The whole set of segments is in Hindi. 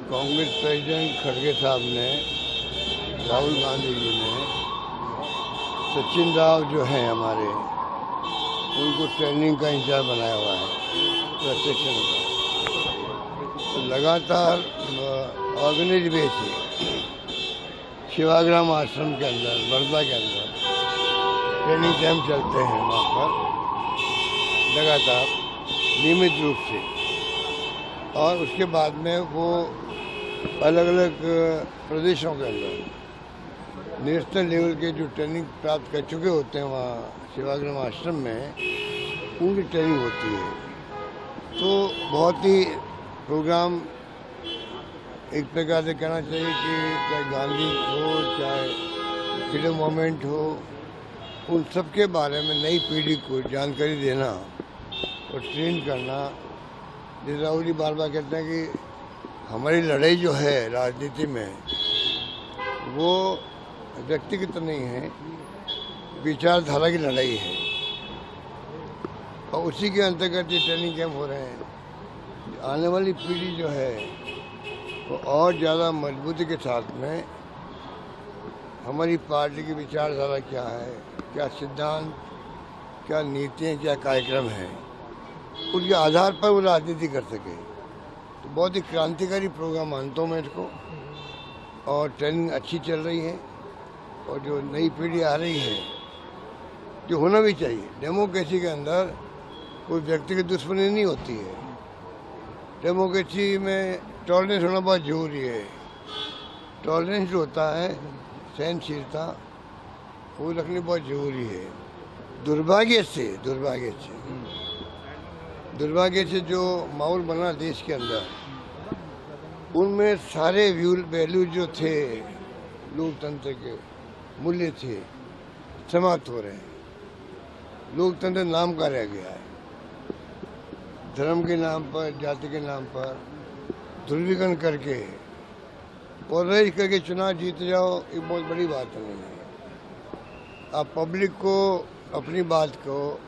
कांग्रेस प्रेसिडेंट खड़गे साहब ने, राहुल गांधी जी ने, सचिन राव जो हैं हमारे, उनको ट्रेनिंग का इंचार्ज बनाया हुआ है प्रशिक्षण का। तो लगातार ऑर्गेनाइज वे से शिवाग्राम आश्रम के अंदर, वर्धा के अंदर ट्रेनिंग कैंप चलते हैं वहाँ पर लगातार नियमित रूप से। और उसके बाद में वो अलग अलग प्रदेशों के अंदर नेशनल लेवल के जो ट्रेनिंग प्राप्त कर चुके होते हैं वहाँ शिवाग्राम आश्रम में, उनकी ट्रेनिंग होती है। तो बहुत ही प्रोग्राम एक प्रकार से कहना चाहिए कि चाहे गांधी हो, चाहे फ्रीडम मूवमेंट हो, उन सब के बारे में नई पीढ़ी को जानकारी देना और ट्रेन करना। जैसे राहुल जी बार बार कहते हैं कि हमारी लड़ाई जो है राजनीति में, वो व्यक्तिगत नहीं है, विचारधारा की लड़ाई है। और उसी के अंतर्गत ये ट्रेनिंग कैंप हो रहे हैं। आने वाली पीढ़ी जो है वो और ज़्यादा मजबूती के साथ में हमारी पार्टी की विचारधारा क्या है, क्या सिद्धांत, क्या नीतियाँ, क्या कार्यक्रम हैं, उनके आधार पर वो राजनीति कर सके। तो बहुत ही क्रांतिकारी प्रोग्राम मानता हूँ मैं इसको। और ट्रेनिंग अच्छी चल रही है और जो नई पीढ़ी आ रही है, जो होना भी चाहिए। डेमोक्रेसी के अंदर कोई व्यक्ति की दुश्मनी नहीं होती है। डेमोक्रेसी में टॉलरेंस होना बहुत जरूरी है। टॉलरेंस जो होता है, सहनशीलता, वो रखनी बहुत जरूरी है। दुर्भाग्य से जो माहौल बना देश के अंदर, उनमें सारे वैल्यू जो थे, लोकतंत्र के मूल्य थे, समाप्त हो रहे हैं। लोकतंत्र नाम का रह गया है। धर्म के नाम पर, जाति के नाम पर ध्रुवीकरण करके, पोलराइज करके चुनाव जीत जाओ, ये बहुत बड़ी बात नहीं है। आप पब्लिक को अपनी बात कहो,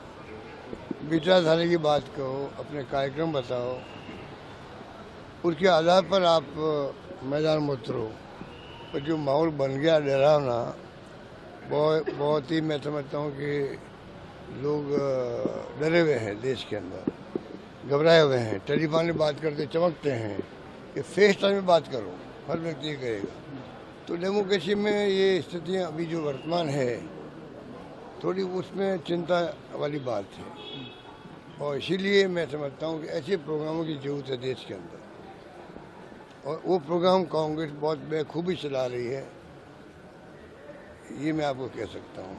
विचारधारा की बात कहो, अपने कार्यक्रम बताओ, उसके आधार पर आप मैदान में उतरो। और जो माहौल बन गया डरावना, बहुत ही मैं समझता हूँ कि लोग डरे हुए हैं देश के अंदर, घबराए हुए हैं। टेलीफोन में बात करते चमकते हैं कि फेस टाइम में बात करो, हर व्यक्ति करेगा। तो डेमोक्रेसी में ये स्थितियाँ अभी जो वर्तमान है, थोड़ी उसमें चिंता वाली बात है। और इसीलिए मैं समझता हूँ कि ऐसे प्रोग्रामों की जरूरत है देश के अंदर। और वो प्रोग्राम कांग्रेस बहुत बेखूबी चला रही है, ये मैं आपको कह सकता हूँ।